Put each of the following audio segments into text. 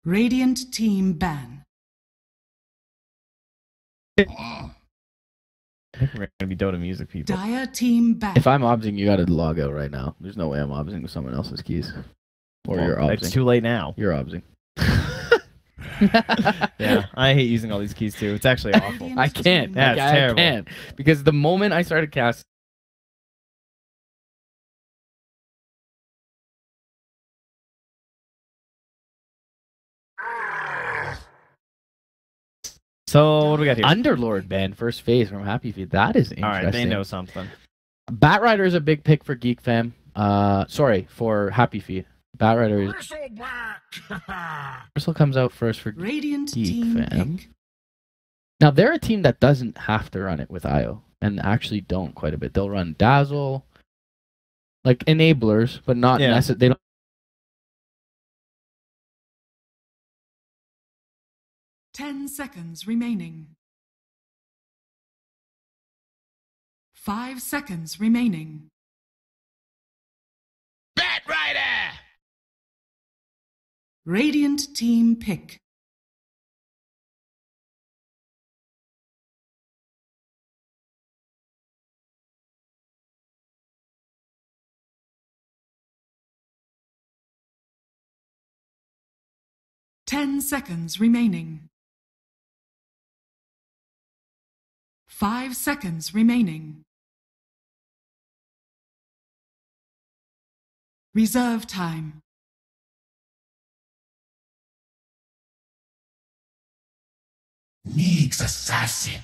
Radiant team ban. I think we're gonna be Dota music people. Dire team ban. If I'm obsing, you gotta log out right now. There's no way I'm obsing with someone else's keys. Or Well, you're obsing. it's too late now. You're obsing. Yeah, I hate using all these keys too. It's actually awful. I can't. Yeah, it's terrible. I can't. Because the moment I started casting. So what do we got here? Underlord ban first phase from HappyFeet. That is interesting. All right, they know something. Batrider is a big pick for Geek fam. Sorry, for HappyFeet. Batrider is. Bristle comes out first for Radiant Geek team fam. pick. Now they're a team that doesn't have to run it with IO, and actually don't quite a bit. They'll run Dazzle, like enablers, but not necessarily. They don't. 10 seconds remaining. 5 seconds remaining. Batrider! Radiant team pick. Ten seconds remaining. 5 seconds remaining. Reserve time. Needs assassin.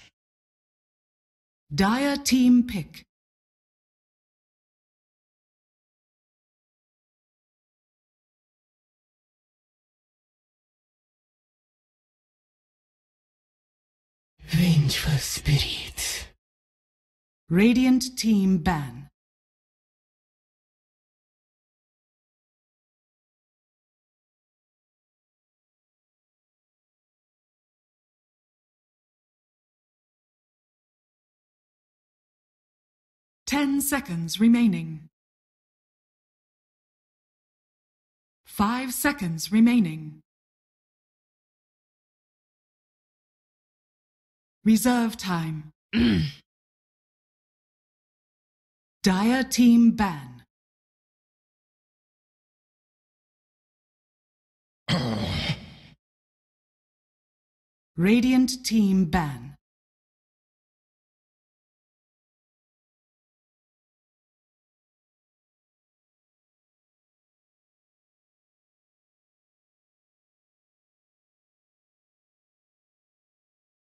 Dire team pick. Vengeful spirit. Radiant team ban. Ten seconds remaining. 5 seconds remaining. Reserve time. Dire team ban. Radiant team ban.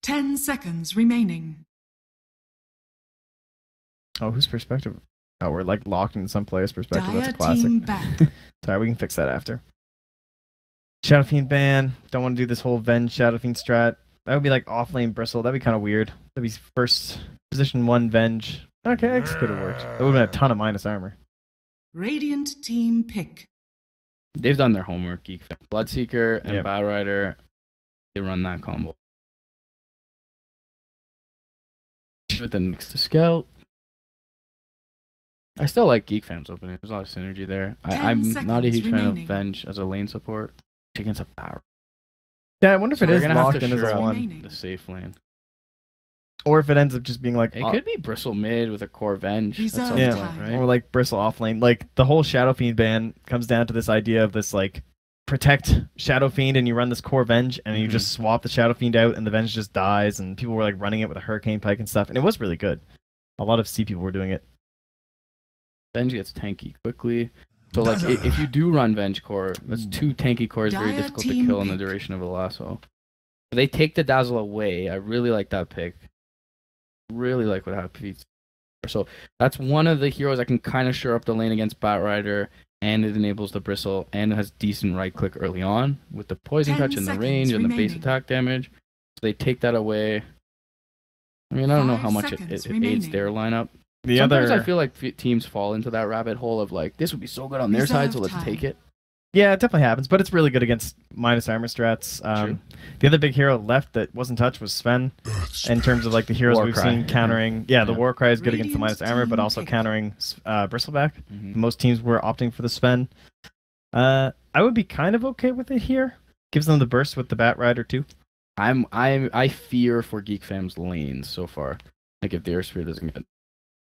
Ten seconds remaining. Oh, whose perspective? Oh, we're like locked in some player's perspective. Dire That's a classic. team ban. Sorry, we can fix that after. Shadow Fiend ban. Don't want to do this whole Venge Shadow Fiend strat. That would be like off lane Bristle. That'd be kind of weird. That'd be first position 1 Venge. Okay, X could have worked. That would have been a ton of minus armor. Radiant team pick. They've done their homework. Geek fam. Bloodseeker and Yep. Batrider. They run that combo. With the next to Scout. I still like Geek Fam's opening. There's a lot of synergy there. I'm not a huge fan of remaining. Venge as a lane support against a power. Yeah, I wonder if So it we're is gonna have locked to in as shore a up 1. remaining. the safe lane. Or if it ends up just being like... It could be Bristle mid with a core Venge. That's Reserve something, time. right? Or like Bristle off lane. Like the whole Shadow Fiend ban comes down to this idea of this like protect Shadow Fiend and you run this core Venge and you just swap the Shadow Fiend out and the Venge just dies and people were like running it with a Hurricane Pike and stuff and it was really good. A lot of C people were doing it. Venge gets tanky quickly. So like if you do run Venge core, that's 2 tanky cores very Dire difficult to team kill in the pick. duration of a lasso. If they take the Dazzle away, I really like that pick. Really like what HappyFeet. So that's one of the heroes I can kind of shore up the lane against Batrider, and it enables the Bristle, and it has decent right click early on with the poison 10 touch and the seconds range and the base remaining. attack damage. So they take that away. I mean, I don't know 5 how much seconds it aids remaining. their lineup. The Sometimes other I feel like teams fall into that rabbit hole of like, this would be so good on their side, so Reserve let's time. take it. Yeah, it definitely happens, but it's really good against minus armor strats. True. The other big hero left that wasn't touched was Sven. In terms of like the heroes we've Warcry. seen countering, the Yeah. Warcry is good against the Radiant minus armor, but team also pick. countering Bristleback. Mhm. Most teams were opting for the Sven. I would be kind of okay with it here. Gives them the burst with the Bat Rider too. I fear for Geek Fam's lanes so far. Like if the Airspear doesn't get.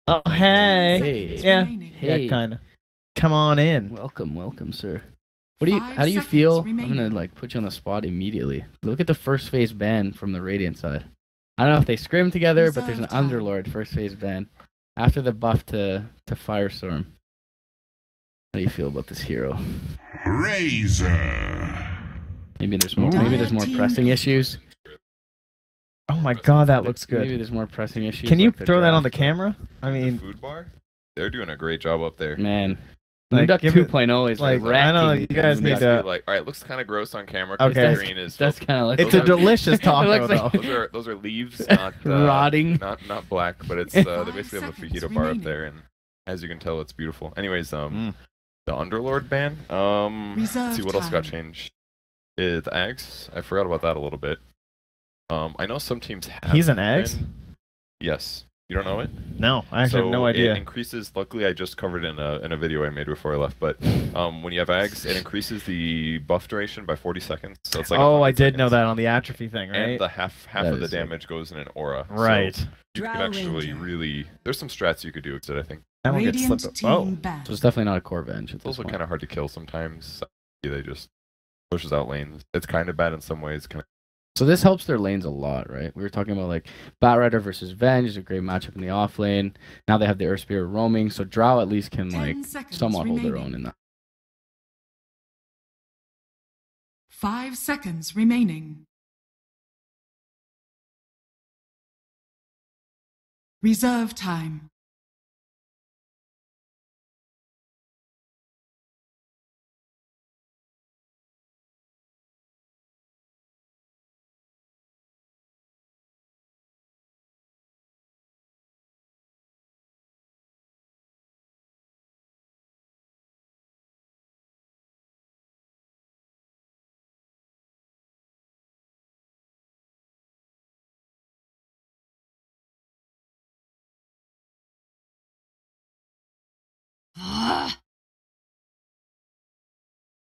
Oh hey, Hey. yeah, Hey. yeah, kind of. Come on in. Welcome, sir. How do you feel? I'm gonna like put you on the spot immediately. Look at the first phase ban from the Radiant side. I don't know if they scrim together, but there's an Underlord first phase ban after the buff to Firestorm. How do you feel about this hero? Razor. Maybe there's more pressing issues. Oh my god, that looks Maybe good. there's more pressing issues. Can you like the throw that on the draft, camera? I The mean, food bar, they're doing a great job up there. man. Like, Moonduck give it- 2.0 is like, like I know, wrecking you guys Moonduck. need It's to- like, all right, it looks kind of gross on camera. 'cause Okay. the green is That's kind of like it's a delicious taco looks like- though. those are leaves, not Rotting. not black, but it's they 5 basically have a seconds fajita bar up remaining. there, and as you can tell, it's beautiful. Anyways, Mm. the Underlord ban. Let's see Reserve what else got time. changed. The Ags. I forgot about that a little bit. I know some teams have. He's an Ags? been- Yes. You don't know it? No, I actually have no idea. It increases. Luckily, I just covered it in a video I made before I left. But when you have Ags, it increases the buff duration by 40 seconds. So it's like Oh, I 100 did know seconds. that on the atrophy thing, right? And the half That of the is sick. damage goes in an aura. Right. So you can actually really. There's some strats you could do with it. I think I don't get Radiant slipped. team Oh, ban. So it's definitely not a core bench. it's also kind of hard to kill sometimes. They just pushes out lanes. It's kind of bad in some ways. So this helps their lanes a lot, right? We were talking about like Batrider versus Venge is a great matchup in the off lane. Now they have the Earthspear roaming, so Drow at least can 10 like seconds somewhat hold their remaining. own in that. 5 seconds remaining. Reserve time.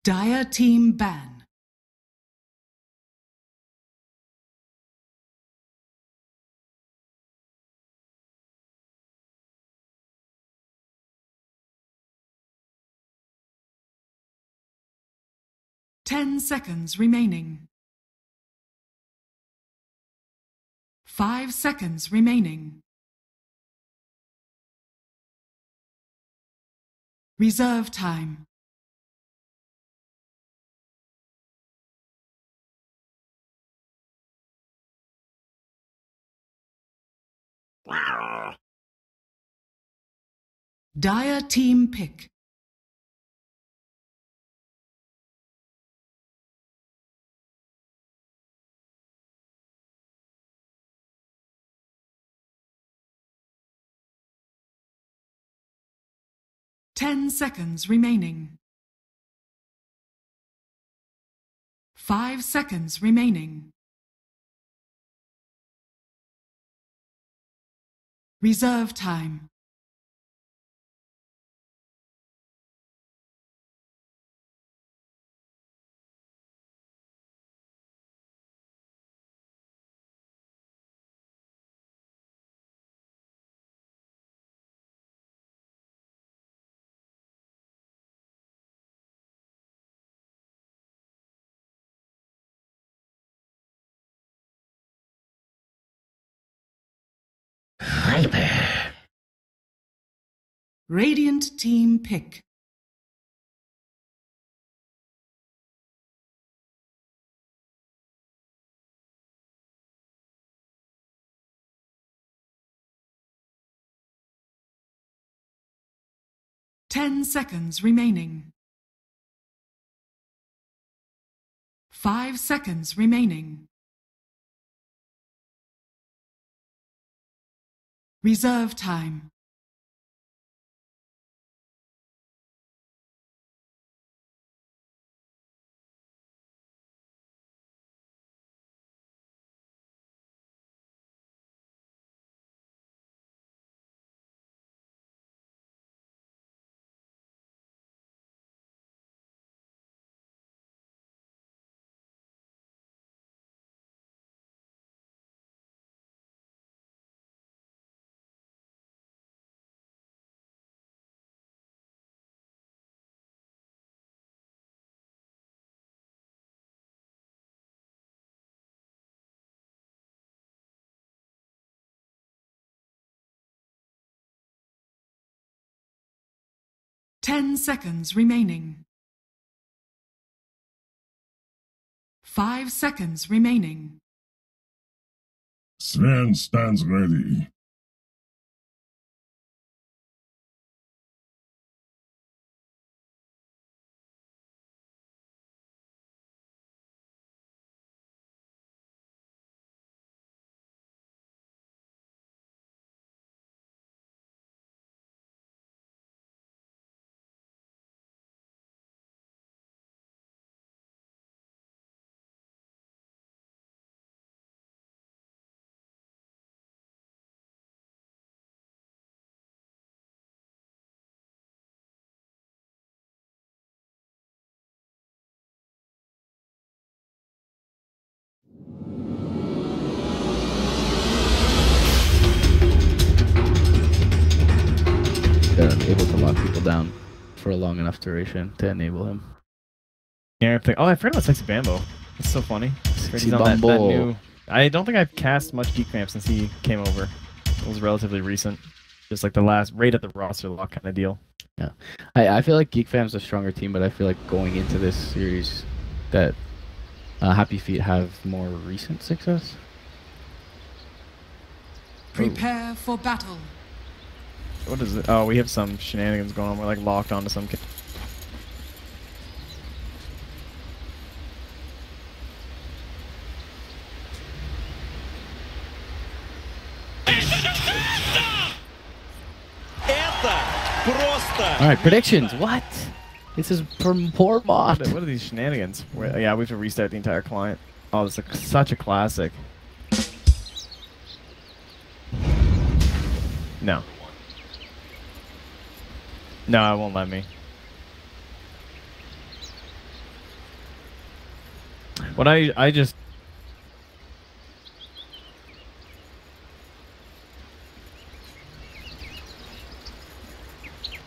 Dire team ban. Ten seconds remaining. 5 seconds remaining. Reserve time. Dire team pick. Ten seconds remaining. 5 seconds remaining. Reserve time. Radiant team pick. Ten seconds remaining. 5 seconds remaining. Reserve time. 10 seconds remaining. 5 seconds remaining. Sven stands ready. They're able to lock people down for a long enough duration to enable him. Yeah, I forgot about Sexy Bambo. It's so funny. Sexy He's on that Bambo. new. I don't think I've cast much Geek Fam since he came over. It was relatively recent. Just like the last right at the roster lock kind of deal. Yeah, I feel like Geek Fam's a stronger team, but I feel like going into this series that HappyFeet have more recent success. Prepare for battle. What is it? Oh, we have some shenanigans going on. We're like locked onto some. All right, predictions. What? This is from poor Mott. What are these shenanigans? Yeah, we have to restart the entire client. Oh, this is such a classic. No. No, it won't let me. What I just...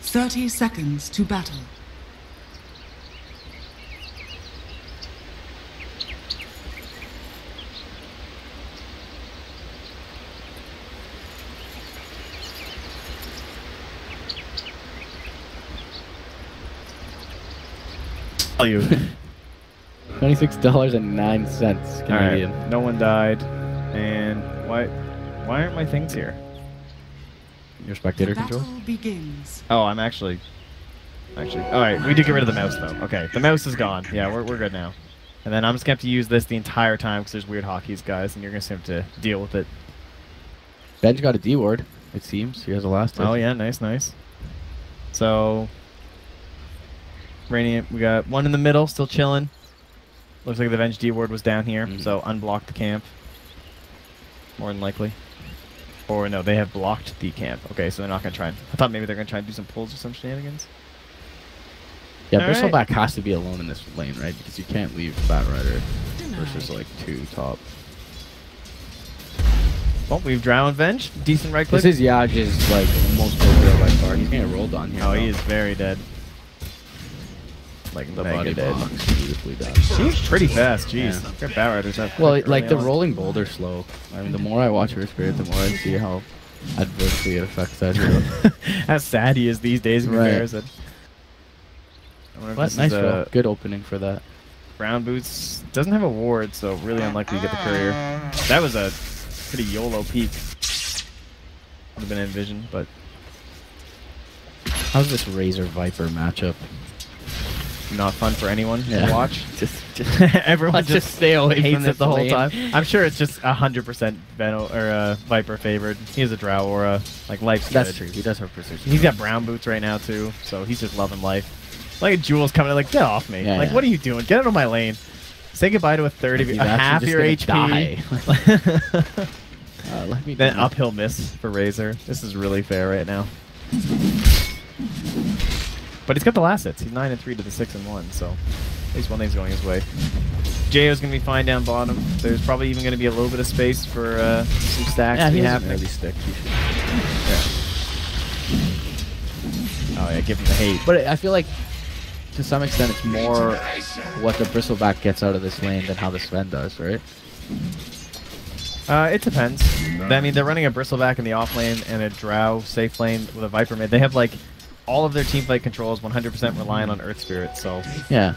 30 seconds to battle. Tell you. $26.09 Canadian. Alright, no one died. And why aren't my things here? Your spectator The controls? battle begins. Oh, I'm actually... Alright, we did get rid of the mouse, though. Okay, the mouse is gone. Yeah, we're good now. And then I'm just going to have to use this the entire time because there's weird hotkeys, guys, and you're going to have to deal with it. Ben's got a D ward, it seems. He has a last hit. Oh, yeah, nice. So... Radiant, we got one in the middle, still chilling. Looks like the Venge D ward was down here, so unblock the camp. More than likely. Or no, they have blocked the camp. Okay, so they're not going to try. I thought maybe they're going to try and do some pulls or some shenanigans. Yeah, All right. Bristleback has to be alone in this lane, right? Because you can't leave Batrider versus like 2 top. Well, we've drowned Venge. Decent right click. This is Yaj's like most popular by far. He's getting rolled on here. Oh, though. he is very dead. Like The mega body dead. box beautifully done. She's pretty fast, jeez. Yeah. Got Batriders up. Well, early like the on. rolling boulder slow. I mean, the more I watch her spirit, the more I see how adversely it affects that hero. How sad he is these days in Right. comparison. I wonder if But this nice is, roll. Good opening for that. Brown Boots doesn't have a ward, so really unlikely to get the courier. That was a pretty YOLO peak. Would have been envisioned, but How's this Razor Viper matchup? not fun for anyone Yeah. to watch. Just Everyone let's just just stay away hates from it this the whole lane. time. I'm sure it's just 100% Viper favored. He has a Drow aura. Like life's That's good. true. He does have precision. He's got brown boots right now too, so he's just loving life. Like Jules coming in, like get off me. Yeah, like yeah. what are you doing? Get out of my lane. Say goodbye to a third of He's your, half actually your just gonna HP. die. Let me Then do- uphill miss for Razor. This is really fair right now. But he's got the last hits. He's 9-3 to the 6-1, so at least one thing's going his way. JO's gonna be fine down bottom. There's probably even gonna be a little bit of space for some stacks Yeah, to be he has an happening. early stick. He should. Oh yeah, give him the hate. But I feel like to some extent it's more what the Bristleback gets out of this lane than how the Sven does, right? It depends. I mean, they're running a Bristleback in the off lane and a Drow safe lane with a Viper mid. They have like all of their teamfight control is 100% reliant on Earth Spirit, so Yeah.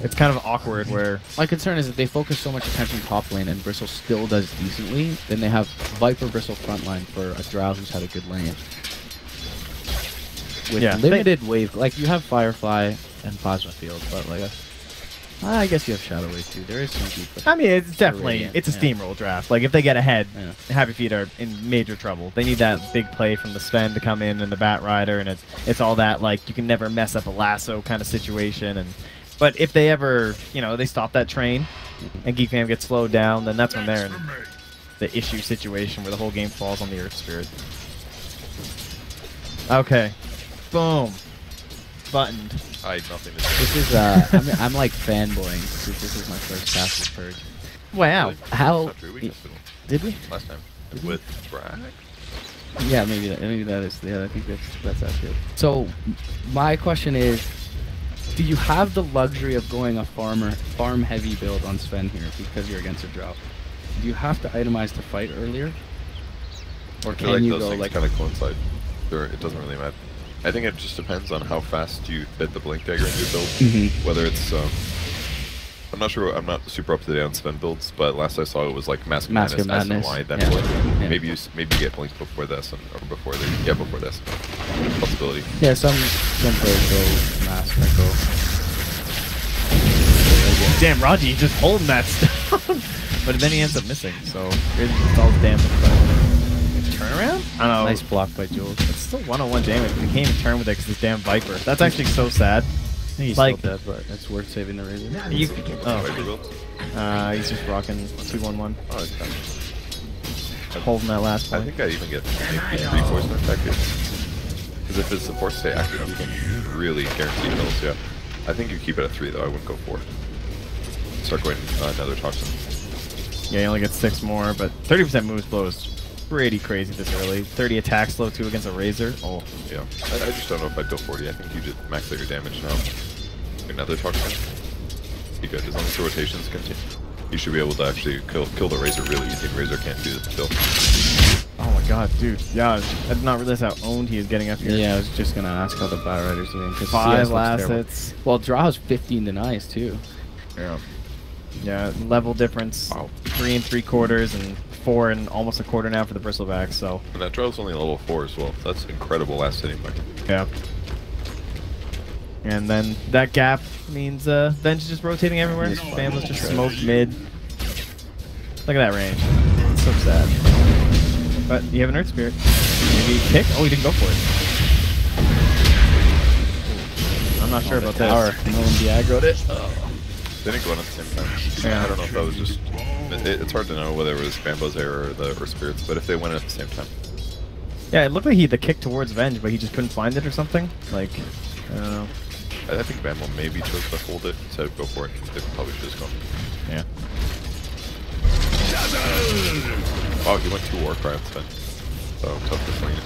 it's kind of awkward where My concern is that they focus so much attention top lane and Bristle still does decently, then they have Viper Bristle frontline for a Drow who's had a good lane. With Yeah, limited wave, like you have Firefly and Plasma Field, but like I guess you have Shadow Wave too. There is some deep. I mean, it's definitely Radiant, it's a yeah. steamroll draft. Like if they get ahead, Yeah. HappyFeet are in major trouble. They need that big play from the Sven to come in and the Bat Rider, and it's all that like you can never mess up a lasso kind of situation. And but if they ever they stop that train, and Geek Fam gets slowed down, then that's when they're in the issue situation where the whole game falls on the Earth Spirit. Okay, boom, buttoned. I had nothing to do. This is I'm like fanboying because this is my first cast with Purge. Wow. Really? How Not true, we just did did we? last time with Bragg. Yeah, maybe that is. Yeah, I think that's accurate. So, my question is, do you have the luxury of going a farm heavy build on Sven here because you're against a drought? Do you have to itemize to fight earlier, or I feel can like you those go things like? kind of coincide. It doesn't really matter. I think it just depends on how fast you fit the Blink Dagger in your build. Mhm. Whether it's I'm not sure. I'm not super up to date on Sven builds, but last I saw it was like Mask of Mask of Madness, Madness, SNY, then yeah. Blink. Yeah. Maybe you get Blink before this, or before this. Possibility. Yeah, some players go mask, I go. Damn, Raji just holding that stuff. But then he ends up missing, so it's all damage. Turnaround? I don't know. Nice block by Jules. It's still 101 damage, but he can't even turn with it because this damn Viper. That's actually so sad. He's like- still dead, but it's worth saving the Razor. Viper Oh, build? he's just rocking 2-1-1. Oh, it's fine. Holding that last I point. think I even get maybe 3 poison effective. Because if his supports stay active, you can really guarantee kills. Yeah. I think you keep it at 3 though. I wouldn't go 4. Start going another toxin. Yeah, he only gets 6 more, but 30% moves blow is pretty crazy this early. 30 attack slow too against a Razor. Oh, Yeah. I just don't know if I'd go 40. I think you just max out your damage now. Another toxin. Be good. As long as the rotations continue, you should be able to actually kill the Razor really easy. Razor can't do this still. oh my god, dude. Yeah, I did not realize how owned he is getting up here. Yeah, I was just gonna ask how the Bat Rider's doing. 'Cause CS 5 looks last terrible. hits. Well, Draw's 15 denies too. Yeah. Yeah, level difference. Wow. 3 3/4 and 4 and almost a quarter now for the Bristleback, so And that draw's only level 4 as well. That's incredible last hitting by. yeah. And then that gap means Venge is just rotating everywhere. He's fine. Fam was just smoked mid. Look at that range. It's so sad. But you have an Earth Spirit. Maybe pick? Oh, he didn't go for it. I'm not sure about Tower. this. No one Diagro'd it. They didn't go in at the same time. Yeah. I don't know if that was just. It's hard to know whether it was Bambo's error or the Earth Spirits, but if they went at the same time. Yeah, it looked like he had the kick towards Venge, but he just couldn't find it or something. Like, I don't know. I think Bambo maybe chose to hold it instead of go for it. They probably should have gone. Yeah. Oh, he went 2 Warcry on Sven. So tough to swing it.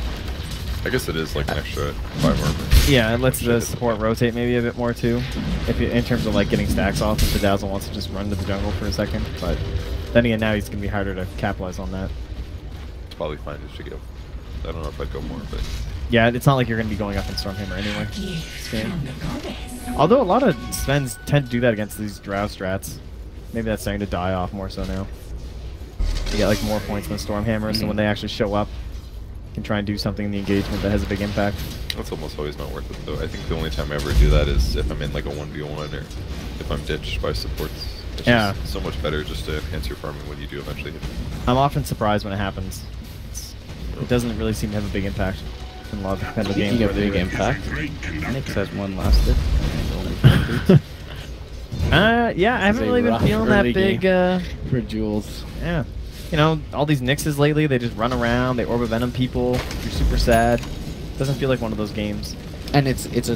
I guess it is like an extra 5 armor. Yeah, it lets the support rotate maybe a bit more too, if you, in terms of like getting stacks off. If the Dazzle wants to just run to the jungle for a second, but then again, now he's gonna be harder to capitalize on that. It's probably fine just to go. I don't know if I'd go more, but Yeah, it's not like you're gonna be going up in Stormhammer anyway. This game. Although a lot of Svens tend to do that against these Drow strats. Maybe that's starting to die off more so now. You get like more points than Stormhammer, so when they actually show up, you can try and do something in the engagement that has a big impact. that's almost always not worth it though. I think the only time I ever do that is if I'm in like a 1v1 or if I'm ditched by supports. It's Yeah. just so much better just to enhance your farming when you do eventually hit. I'm often surprised when it happens. It doesn't really seem to have a big impact in a lot of competitive games. You get where they big do it. impact. Nyx has one last hit. Yeah, I haven't a really been rough feeling that early big, for Jules. yeah. You know, all these Nyxes lately, they just run around, they Orb Venom people, you're super sad. Doesn't feel like one of those games. And it's a tough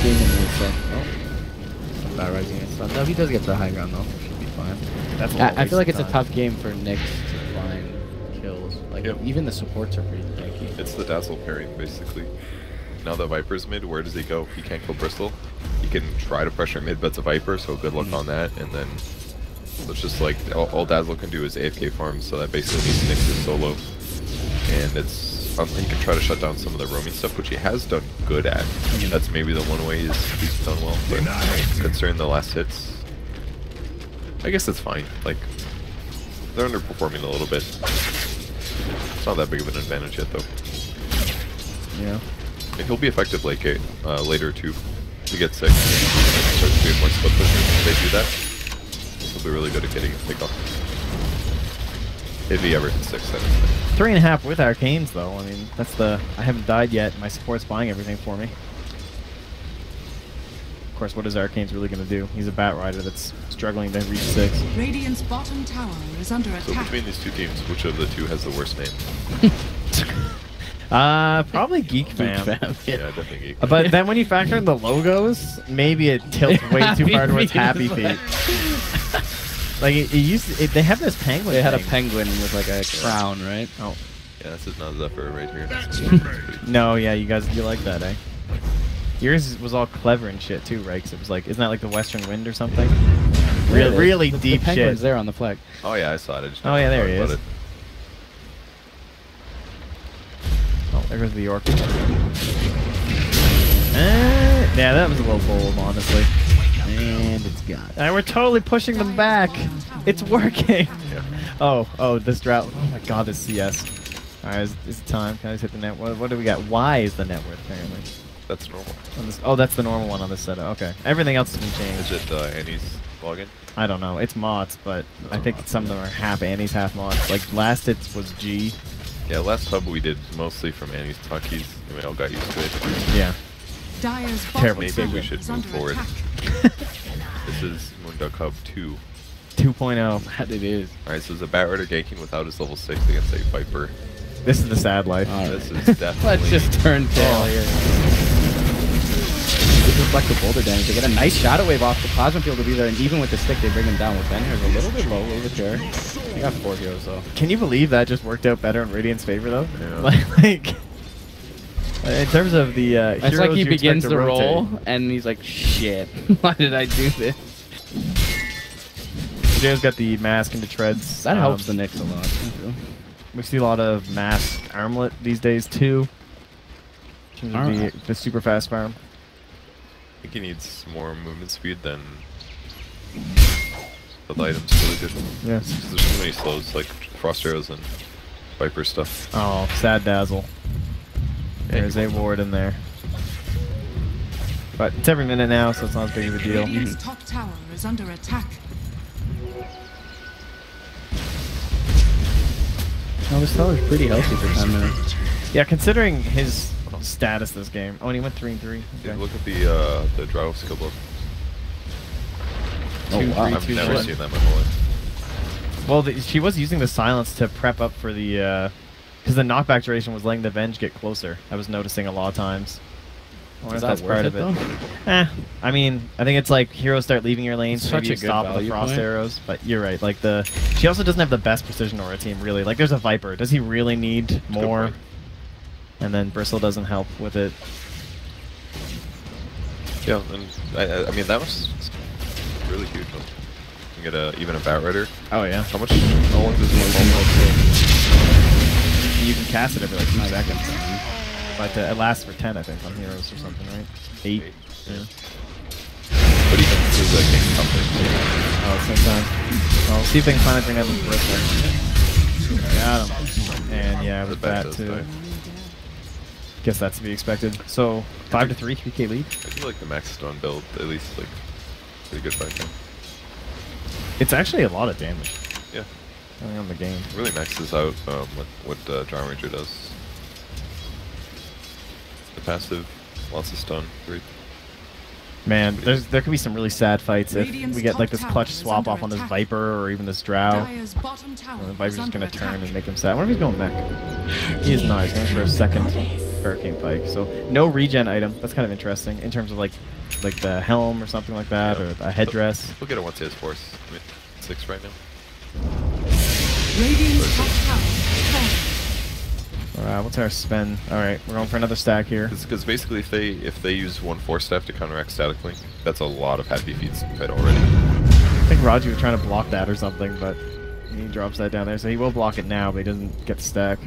game, and it's like, oh, Bat Rising is tough. No, he does get the high ground though. Should be fine. That's a I feel like it's a waste of tough game for Nyx to find kills. Like Yep. even the supports are pretty tanky. It's the Dazzle pairing basically. Now that Viper's mid, where does he go? He can't kill Bristol. He can try to pressure mid, but it's a Viper, so good luck on that. And then it's just like all Dazzle can do is AFK farm, so that basically means Nyx is solo. And it's he can try to shut down some of the roaming stuff, which he has done good at. That's maybe the one way he's done well. But considering the last hits, I guess it's fine. Like, they're underperforming a little bit. It's not that big of an advantage yet, though. Yeah. And he'll be effective late game, later too. To get 6, start doing more split pushing. If they do that, he'll be really good at getting a pick off. If he ever hits 6, that is. 3.5 with arcanes though. I mean, that's the. I haven't died yet. My support's buying everything for me. Of course, what is arcanes really going to do? He's a bat rider that's struggling to reach 6. Radiant's bottom tower is under So attack. between these two teams, which of the two has the worst name? Probably Geek Fam. Yeah, definitely Geek. But then when you factor in the logos, maybe it tilts way too far towards HappyFeet. Like it used to, they have this penguin. They had a thing. penguin with like a crown, right? Oh. Yeah, this is not Zephyr right here. No, yeah, you guys, you like that, eh? Yours was all clever and shit too, right? 'Cause it was like, isn't that like the Western Wind or something? Really the deep penguin's shit. there on the flag. Oh yeah, I saw it. I just Oh yeah, there he never is. thought Oh, there goes the York. Yeah, that was a little bold, honestly. And it's gone. And we're totally pushing them back. It's working. Yeah. Oh, this drought. Oh my god, this CS. Alright, is it time? Can I just hit the net? What do we got? Y is the net worth, apparently. That's normal. On this, oh, that's the normal one on this setup. Okay. Everything else has been changed. Is it Annie's login? I don't know. It's mods, but I think some of them are half Annie's, half mods. Like, last it was G. Yeah, last hub we did mostly from Annie's talkies, and we all got used to it. Yeah. Dire's Terrible. bottom Maybe we tower should is move under forward. attack. This is Moonduck Hub 2. 2.0. That it is. Alright, so there's a Bat Rider ganking without his level 6 against a Viper. This is the sad life. This is definitely... Let's just turn tail here. This is like the boulder damage. They get a nice shadow wave off the plasma field to be there, and even with the stick, they bring him down. With Ben here's a little bit low over there. You got 4 heroes though. Can you believe that just worked out better in Radiant's favor, though? Yeah. Like, in terms of the It's heroes like he you expect begins to the rotate. roll, and he's like, shit, why did I do this? Joe's got the mask into treads. That helps the Nyx a lot. We see a lot of mask armlet these days, too. In terms of the super fast farm. I think he needs more movement speed than the item's really good. Yeah. There's so many slows, like Frost Arrows and Viper stuff. Oh, sad dazzle. There's a ward in there. But it's every minute now, so it's not as big of a deal. Radiant's top tower is under attack. Oh, this tower's pretty healthy for 10 minutes. Yeah, considering his status this game. Oh, and he went 3-3. Dude, Okay. look at the Drow skill book. Oh, wow. I've never seen that in my whole life. Well, she was using the silence to prep up for the, because the knockback duration was letting the Venge get closer. I was noticing a lot of times. I wonder Is if that that's part of worth it. I mean, I think it's like heroes start leaving your lane, It's so maybe such you a good stop with the value frost point. arrows. But you're right. Like she also doesn't have the best precision aura team, really. Like there's a Viper. Does he really need more? point. And then Bristle doesn't help with it. Yeah, and I mean that was really huge. You can get even a Bat Rider. Oh yeah. How much? How long does this You can cast it every like 2 seconds. But it lasts for 10, I think, on heroes or something, right? 8. Eight. Yeah. But even with the King Company. Oh, sometimes. Well, see if they can finally bring out the Bristle. Got him. And yeah, with that does too. die. Guess that's to be expected. So 5-3, 3K lead. I feel like the Max Stone build, at least, like, pretty good fight. It's actually a lot of damage. Yeah. Depending on the game. Really maxes out what Drow Ranger does. The passive, lots of stun. Great. Man, there could be some really sad fights if Radiant's we get like top this clutch tower is swap under off on this attack. Viper or even this Drow. Dire's bottom tower And the is Viper's just under gonna turn attack. and make him sad. I wonder if he's going mech. He is not. He's going for a second Hurricane Pike. So no regen item. That's kind of interesting in terms of like the helm or something like that, Yeah. or a headdress. We'll get it once he has force. I mean, 6 right now. Radiant's top tower is falling. Alright, what's our spend? Alright, we're going for another stack here. Because basically, if they use 1 Force Staff to counteract Static Link, that's a lot of HappyFeet's fight already. I think Raji was trying to block that or something, but he drops that down there. So he will block it now, but he doesn't get the stack.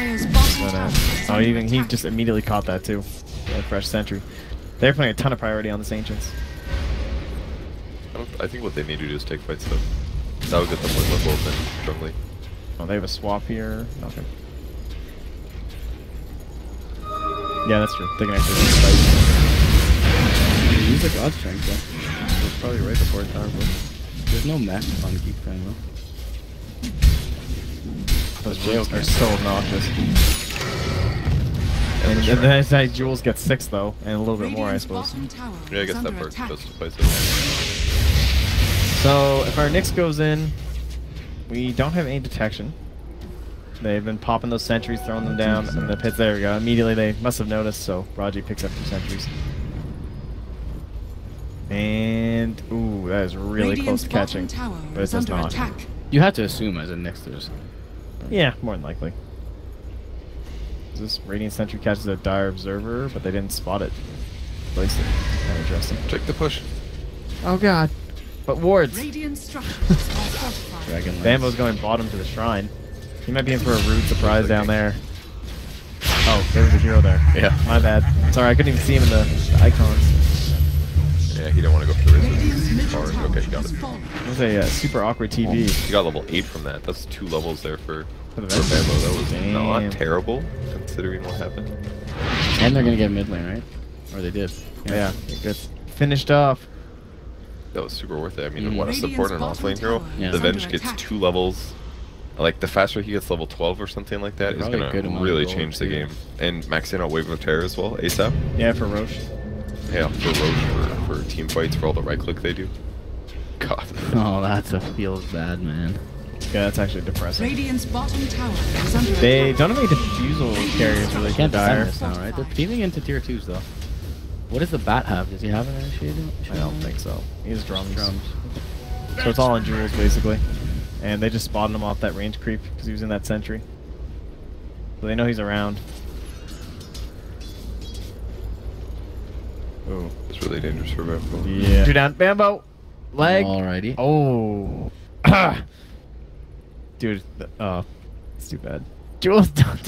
Dire's bottom But, tower is oh, under even he attack. just immediately caught that too. A fresh sentry. They're putting a ton of priority on this Ancients. I think what they need to do is take fights though. That would get them with both and strongly. Oh, they have a swap here. Nothing. Yeah, that's true. They can actually fight. Use the God Strength though. It's probably right before tower blue. There's no mech on Geek fan though. Those jails are so obnoxious. And then that Jules gets 6 though, and a little bit more, I Radiant's suppose. bottom tower Yeah, I is guess that under part attack. justifies it. So if our Nyx goes in, we don't have any detection. They've been popping those sentries, throwing them down, and the pits. There we go. Immediately they must have noticed, so Raji picks up 2 sentries. And ooh, that is really close Radiant's to bottom catching, tower but it is does under not. attack. You have to assume as a Nyx there's. Yeah, more than likely. This Radiant Sentry catches a Dire Observer, but they didn't spot it. Placed it. Kind of interesting. Take the push. Oh god. But wards. Radiant structures are fortified. Dragon Lance. Bambo's going bottom to the shrine. He might be in for a rude surprise down there. Oh, there's a hero there. Yeah. My bad. Sorry, I couldn't even see him in the icons. Yeah, he didn't want to go for the Radiant's razor. middle Hard. tower Okay, got has it. fallen. It was a super awkward TV. He got level 8 from that. That's 2 levels there for For the Bambo. That was Damn. not terrible, considering what happened. And they're gonna get mid lane, right? Or they did. Yeah, good. Finished off. That was super worth it. I mean, Mhm. what a Radiant's support and bottom offlane hero. tower Yeah. The is Venge under gets attack. 2 levels. Like, the faster he gets level 12 or something like that is Probably a going good to amount of really gold, change the too. game. And maxing out Wave of Terror as well, ASAP. Yeah, for Roche. Yeah, for Roche, for team fights, for all the right click they do. God. Oh, that's a feels bad, man. Yeah, that's actually depressing. Radiant's bottom tower is under They attack. don't have any diffusal carriers really They for can't Dire. defend this now, right? They're teaming into tier 2s though. What does the bat have? Does he have an initiative? I don't think so. He's drums. Drums. So it's all on Jules basically. And they just spotted him off that range creep because he was in that sentry. So they know he's around. Ooh. It's really dangerous for Bambo. Yeah. 2 down. Bambo! Leg! Alrighty. Oh. Ah. Dude, it's too bad. Jules done.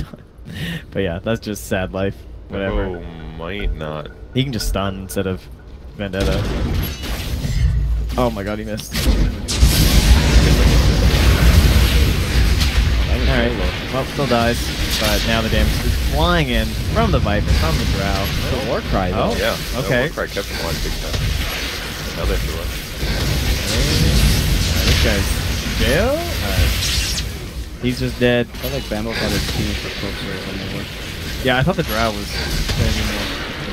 But yeah, that's just sad life. Whatever. Bambo might not. He can just stun instead of Vendetta. Oh my god, he missed. Alright, well, still dies. But now the damage is flying in from the Viper, from the Drow. The war cry though. Oh. Yeah. Okay. That Warcry kept him alive big time. Now they have to run. This guy's jail? Alright. He's just dead. I felt like Bambo got his team for closer than they were. Yeah, I thought the Drow was going to be more.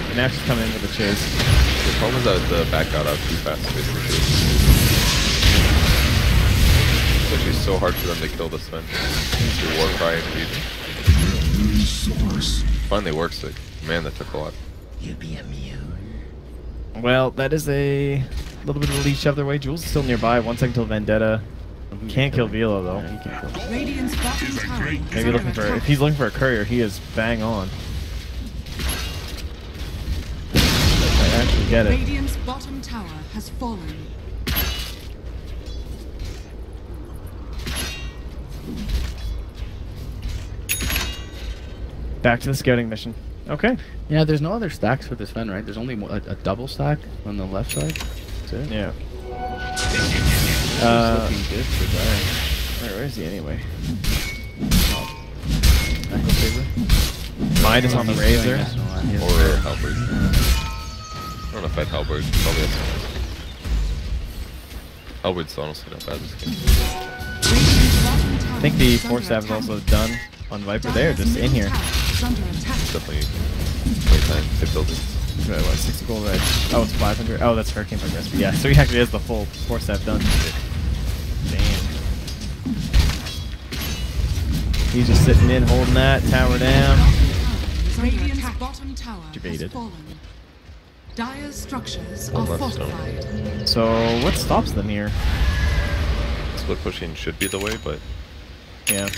And now she's coming in with a chase. The problem is that the back got out too fast, basically. It's actually so hard for them to kill this one. The Warcry and Reed. Resource. Finally works, like, man, that took a lot. You be immune. Well, that is a little bit of a lead shove their way. Jules is still nearby. 1 second till Vendetta. Can't kill Velo though. Yeah, he can't kill. Radiant's bottom tower is Maybe under looking for. attack. If he's looking for a courier, he is bang on. I actually get it. Radiant's bottom tower has fallen. Back to the scouting mission. Okay. Yeah, there's no other stacks for this Fen, right? There's only a double stack on the left side. That's it. Yeah. It's looking good for Dire. Where is he anyway? Echo Saber. Midas on the Razor. Or Halberd. I don't know if I'd Halberd. Probably has Halberd's honestly not bad this game. Radiant's bottom tower I think the is under Force Staff is attack. also done on Viper. They're Dire's just in middle here. tower is under attack. Definitely playtime. Hit buildings. What, 60 gold red? Oh, it's 500. Oh, that's Hurricane Progress. But yeah, so he actually has the full Force Staff done. Damn. He's just sitting in, holding that tower down. Radiant's bottom tower has Debated. fallen. Dire's structures One are left stone. fortified. So what stops them here? Split pushing should be the way, but Yeah.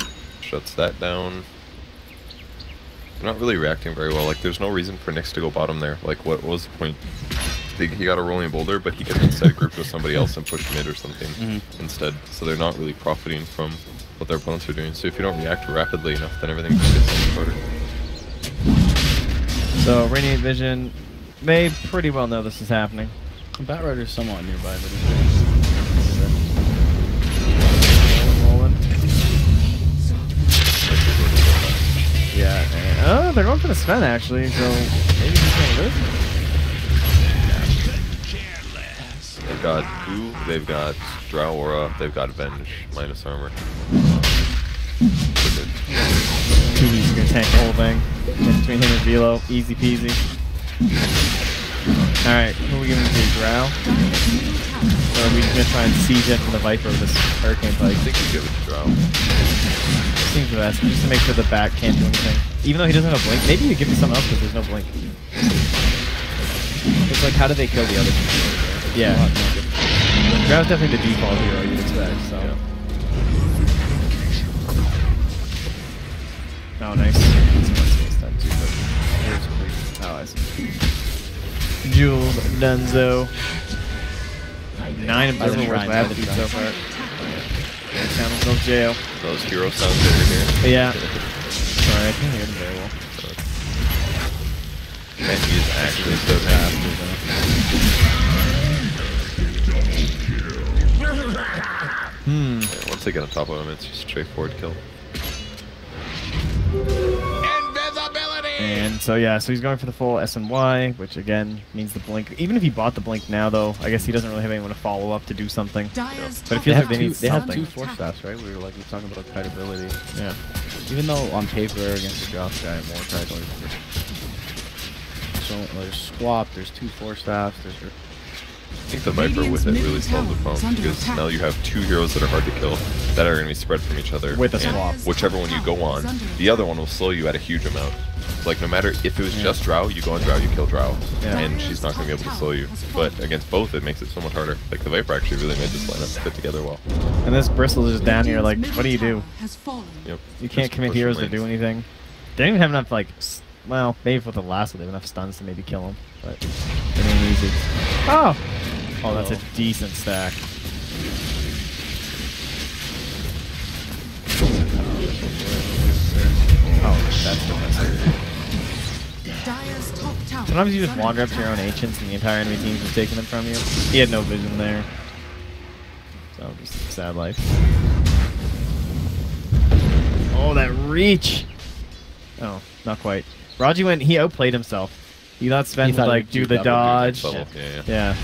shuts that down. They're not really reacting very well. Like, there's no reason for Nyx to go bottom there. Like, what was the point? He got a rolling boulder, but he could instead group with somebody else and push mid or something instead. So they're not really profiting from what their opponents are doing. So if you don't react rapidly enough, then everything just gets so much harder. So Radiant Vision, they pretty well know this is happening. Bat Rider's somewhat nearby, but he's Rolling. Yeah. Oh, they're going for the Sven actually, so maybe he's gonna live. They've got Goo, they've got Drow Aura, they've got Venge, minus armor. He's gonna tank the whole thing. In between him and Velo, easy peasy. Alright, who are we giving to? Drow? Or are we gonna try and siege it from the Viper with this Hurricane Pike? I think you give it to Drow. Seems the best, just to make sure the back can't do anything. Even though he doesn't have a blink, maybe you give him something else because there's no blink. It's like, how do they kill the other people? Yeah. Drow's definitely the default hero you'd expect, so. Yeah. Oh, nice. That's one space done too, but here's pretty. Oh, I see. Jules, Dunzo. 9 of them were bad feet so far. Found himself jail. Those hero sounds over here. Yeah. Sorry, I can't hear them very well. And he is actually so fast. Yeah, once they get on top of him, it's just a straightforward kill. Invisibility! And so yeah, so he's going for the full SNY, which again means the blink. Even if he bought the blink now, though, I guess he doesn't really have anyone to follow up to do something. But it feels like they need They have something. 2 Force Staffs, right? We were talking about kiteability. Yeah. Even though on paper against the Joust guy, more kite. So there's swap. There's 2 Force Staffs. There's. I think the Viper with it really solves the problem because now you have 2 heroes that are hard to kill that are going to be spread from each other. With a and swap. Whichever one you go on, the other one will slow you at a huge amount. Like no matter if it was just Drow, you go on Drow, you kill Drow, Yeah. and she's not going to be able to slow you. But against both, it makes it so much harder. Like the Viper actually really made this lineup fit together well. And this Bristle is just down here like, what do you do? Yep. You can't Just commit push heroes to lanes. do anything. They don't even have enough, like, well, maybe with the last one, they have enough stuns to maybe kill him. But it ain't easy. Oh! Oh, that's a decent stack. Oh, that's defensive. Sometimes you just wander up to your own ancients and the entire enemy team's just taking them from you. He had no vision there. So, just sad life. Oh, that reach! Oh, not quite. Raji went, he outplayed himself. He thought Sven would, like, do the dodge. Yeah.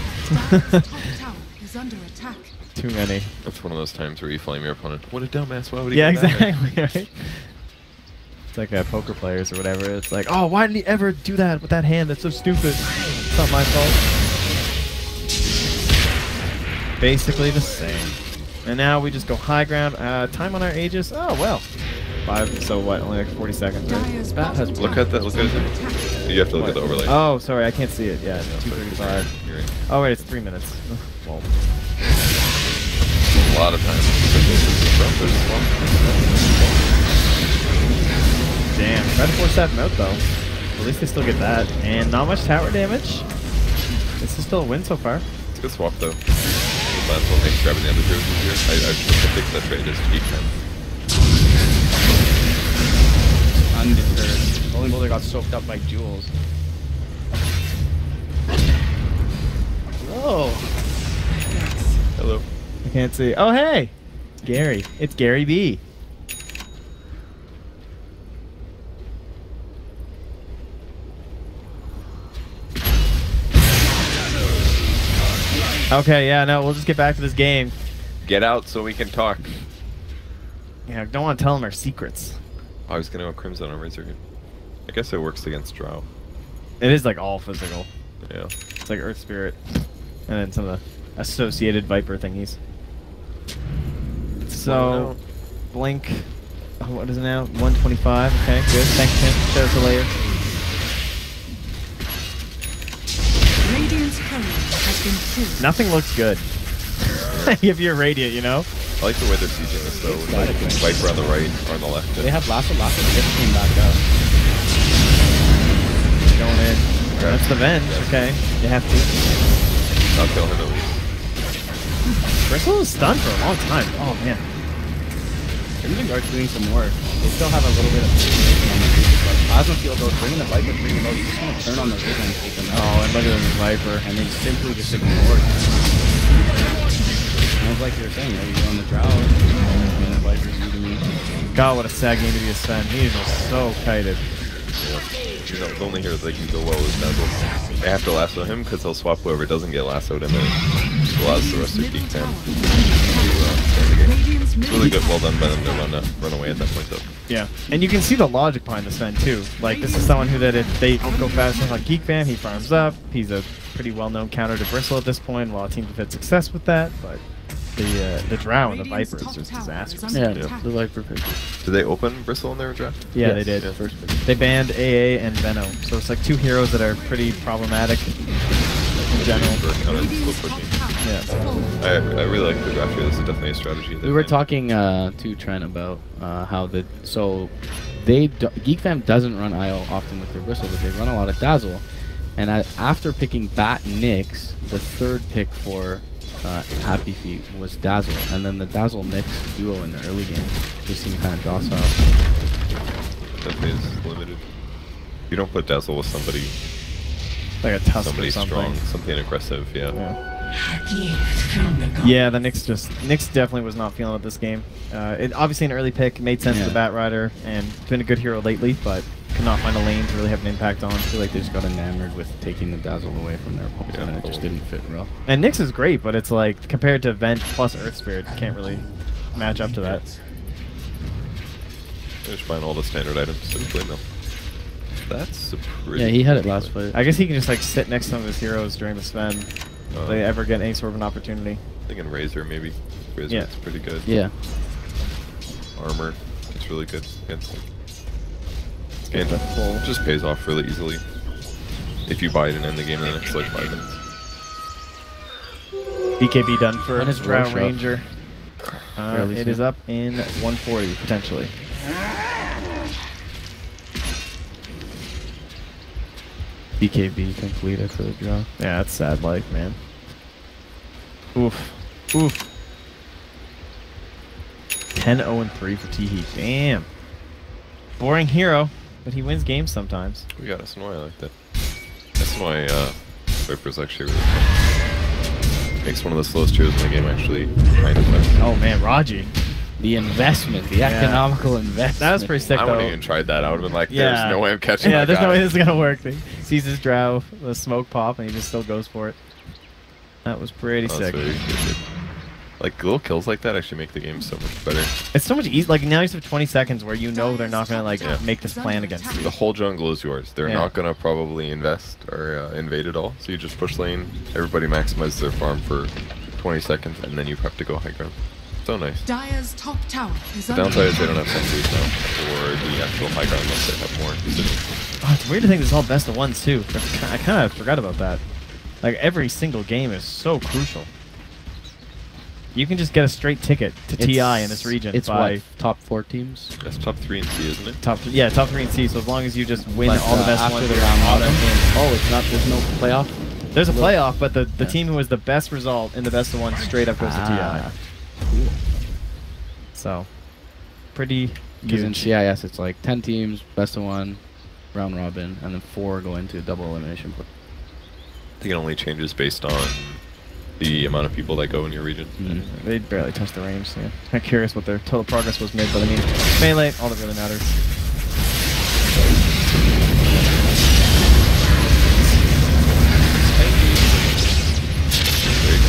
Too many. That's one of those times where you flame your opponent. What a dumbass, why would he Yeah, get that? exactly, right? It's like poker players or whatever. It's like, oh, why did he ever do that with that hand? That's so stupid. It's not my fault. Basically the same. And now we just go high ground. Time on our Aegis. Oh, well. 5, so what? Only like 40 seconds, right? Bat has Look at that, look at it. You have to look at the overlay. Oh, sorry, I can't see it. Yeah, 2:35. You're right. Oh, wait, it's 3 minutes. Well, A lot of time. damn. Try to force that out, though. At least they still get that. And not much tower damage. This is still a win so far. It's a good swap though. The last one makes grabbing the other heroes easier. I think that trade is Geek then. undeterred. Holy moly, got soaked up by Jules. Whoa. Hello. I can't see. Oh, hey! Gary. It's Gary B. Okay, yeah, no, we'll just get back to this game. Get out so we can talk. Yeah, don't want to tell them our secrets. I was gonna go Crimson on Razor here. I guess it works against Drow. It is like all physical. Yeah. It's like Earth Spirit. And then some of the associated Viper thingies. So, Blink. Oh, what is it now? 125. Okay, good. Thanks, Tim. Show us the layer. Radiant's courier has been killed. Nothing looks good. If you're Radiant, you know? I like the way they're sieging this though. With like Viper on the right or on the left. They have Lasso just came back up. Going in. That's the Venge. Okay. You have to. I'll kill him at least. Bristle was stunned for a long time. Oh, man. Crimson Guard's doing some work. They still have a little bit of position on the Reaper, but Plasma Field goes, bringing the Viper pretty low. He's just going to turn on the Razor and take them out. Oh, and look at this Viper. And they simply just ignored him. Sounds like you were saying, right? You're on the drought, and the Viper's eating you. God, what a sad game to be a Sven. He's just so kited. Yeah. You know, the only hero that can go well is Dazzle. They have to lasso him because they'll swap whoever doesn't get lassoed and then it allows the rest of Geek Fam to start the game. It's really good, well done by them to run away at that point though. Yeah, and you can see the logic behind the Sven too. Like, this is someone who that if they go fast enough like Geek Fam, he farms up. He's a pretty well-known counter to Bristle at this point. While teams have had success with that, but the Drow and the Viper is just disastrous. Yeah, the Viper pick. Did they open Bristle in their draft? Yeah, Yes. they did. Yeah. First pick. They banned AA and Venom, so it's like two heroes that are pretty problematic in general. For kind of slow pushing. Yeah. I really like the draft here. This is definitely a strategy. We were talking to Trent about how Geek Fam doesn't run IO often with their Bristle, but they run a lot of Dazzle. And after picking Bat Nyx, the third pick for HappyFeet was Dazzle, and then the Dazzle Nyx duo in the early game just seemed kind of docile. Definitely is limited. You don't put Dazzle with somebody Like a Tusk or somebody something. strong, something aggressive, yeah. Yeah, the Nyx definitely was not feeling it this game. It obviously an early pick, made sense to the Bat Rider, and been a good hero lately, but could not find a lane to really have an impact on. I feel like they just got enamored with taking the Dazzle away from their opponent, Yeah, and it just didn't fit well. And Nyx is great, but it's like, compared to Venge plus Earth Spirit, you can't really match up to that. Just buying all the standard items to play them. That's a pretty... Yeah, he had it last fight. I guess he can just like sit next to some of his heroes during the Sven. If they ever get any sort of an opportunity. Thinking Razor maybe. Razor's Yeah. pretty good. Yeah. Armor, it's really good against him. get And the full- it just pays off really easily. If you buy it and end the game in the next like 5 minutes. BKB done for When is Drow Rosh up? Ranger. Fairly It soon. is up in 140 potentially. BKB completed for the draw. Yeah, that's sad life, man. Oof. Oof. 10-0-3 for T-Heat. Damn. Boring hero, but he wins games sometimes. We got SNY, I like that. SNY Viper's actually really fun. Makes one of the slowest heroes in the game actually kind of fun. Oh man, Raji. The investment, the economical investment. That was pretty sick I though. wouldn't even tried that. I would have been like, Yeah. there's no way I'm catching Yeah, that there's guy. no way this is gonna work. He sees his Drow, the smoke pop, and he just still goes for it. That was pretty Oh, sick. that's very good. Like little kills like that actually make the game so much better. It's so much easier. Like now you have 20 seconds where you know they're not gonna like make this plan against you. The whole jungle is yours. They're Yeah. not gonna probably invest or invade at all. So you just push lane. Everybody maximizes their farm for 20 seconds, and then you have to go high ground. So nice. Dire's top tower is The under downside is they attack. don't have sentries now, or the actual high ground unless they have more decisions. Oh, it's weird to think this is all best of ones too. I kind of forgot about that. Like every single game is so crucial. You can just get a straight ticket to TI in this region It's by what, top 4 teams? That's top 3 in C, isn't it? top 3 and C. So as long as you just win But, all the best after ones, the you're round auto robin? in. Oh, it's not. There's no playoff. There's a playoff, but the Yeah. team who has the best result in the best of one straight up goes to Ah. TI. So, pretty Because in huge. CIS, it's like 10 teams, best of 1, round robin, and then 4 go into double elimination. I think it only changes based on the amount of people that go in your region. They barely touched the range, so yeah. I'm curious what their total progress was made, but I mean, melee, all that really matters.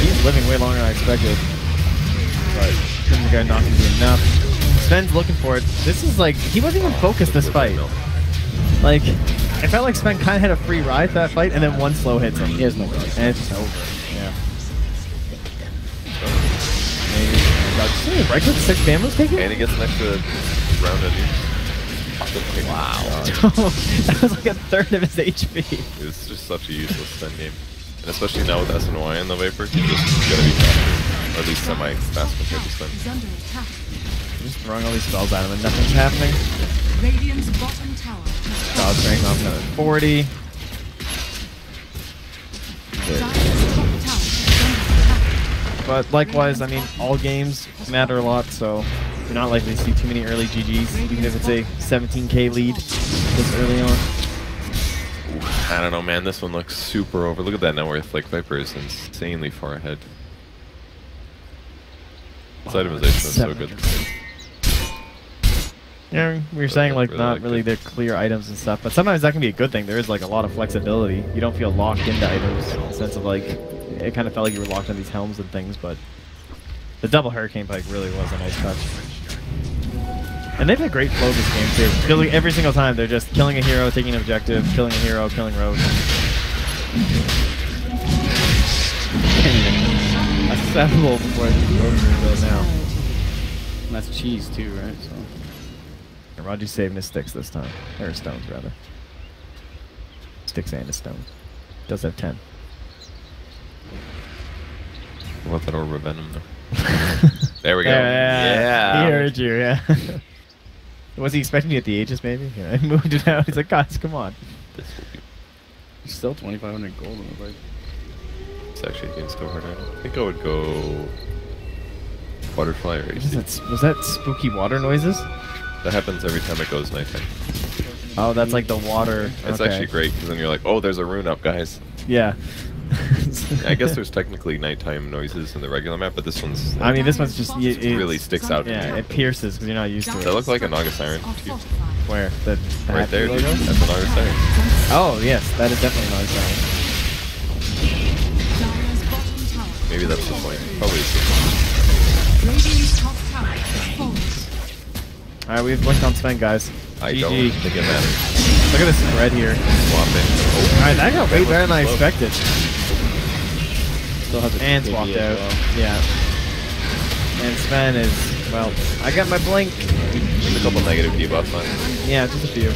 He's living way longer than I expected. But couldn't the guy not gonna be enough. Sven's looking for it. This is like, he wasn't even focused this fight. Like, I felt like Sven kind of had a free ride to that fight, and then one slow hits him. He has no guard. And it's just over. Yeah. Maybe. Right click 6 Bamboo's taken? And he gets an extra round of you. Wow. That was like a third of his HP. It's just such a useless spend game. And especially now with SNY and the Viper, you just gotta be faster. Or at least semi-fast compared to Sven. Is under attack. Just throwing all these spells at him and nothing's happening. Radiant's bottom tower has Dodge strength off another 40. Dire's top tower is under attack. But likewise, I mean, all games matter a lot, so You're not likely to see too many early GGs, even if it's a 17k lead this early on. Ooh, I don't know, man. This one looks super over. Look at that net worth. Like, Viper is insanely far ahead. This itemization is so good. Yeah, we were saying like not really the clear items and stuff, but sometimes that can be a good thing. There is like a lot of flexibility. You don't feel locked into items in the sense of like, it kind of felt like you were locked on these helms and things, but the double Hurricane Pike really was a nice touch. And they've had great flow this game too. Feels like every single time they're just killing a hero, taking an objective, killing a hero, killing rogue. Assemble before the rogue goes now. And that's cheese too, right? So. And Raji's saving his sticks this time. Or his stones, rather. Sticks and his stones. Does have 10. What about that Orb of Venom though? There we go. Yeah. He heard you, yeah. Was he expecting you at the Aegis, maybe? Yeah, I moved it out. He's like, guys, come on. This will be... Still 2,500 gold in the fight. It's actually against go hard. I think I would go... Butterfly or AC. Was that spooky water noises? That happens every time it goes nighttime. Oh, that's like the water. It's okay. actually great, because then you're like, oh, there's a rune up, guys. Yeah. I guess there's technically nighttime noises in the regular map, but this one's... Like, I mean, this one's just... it really sticks out. Yeah, it pierces because you're not used to Does it. that look like a Naga Siren to you? Where? The Right Happy there, dude. logo? That's a Naga Siren. Oh, yes. That is definitely not a Maybe that's the point. Probably is the Radiant's top tower has fallen. Alright, we've blinked on Sven, guys. I GG. don't think it matters. Look at this spread here. Swap in. Oh, Alright, that got way better than I expected. Still has a And 2KD swapped as out. well. Yeah. And Sven is, well, I got my blink. there's a couple negative debuffs on it. Yeah, just a few.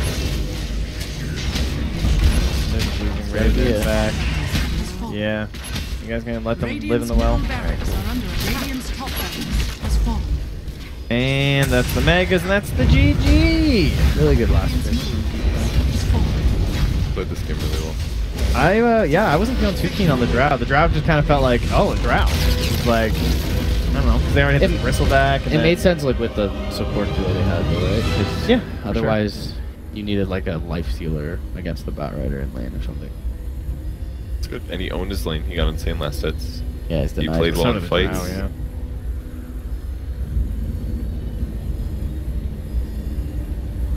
There's idea. Raven back. Yeah. You guys gonna let them live in the well? Alright, cool. Radiant's top barracks has fallen. And that's the Megas, and that's the GG! Really good last pick. Played this game really well. I wasn't feeling too keen on the Drow. The Drow just kind of felt like, oh, a Drow. It's like, I don't know, because they already had the Bristleback. It made sense like with the support duo they had though, right? 'Cause yeah. otherwise, you needed like a life stealer against the Batrider in lane or something. It's good. And he owned his lane. He got insane last hits. Yeah, it's He denied. played well So in did the fights. Drow, yeah.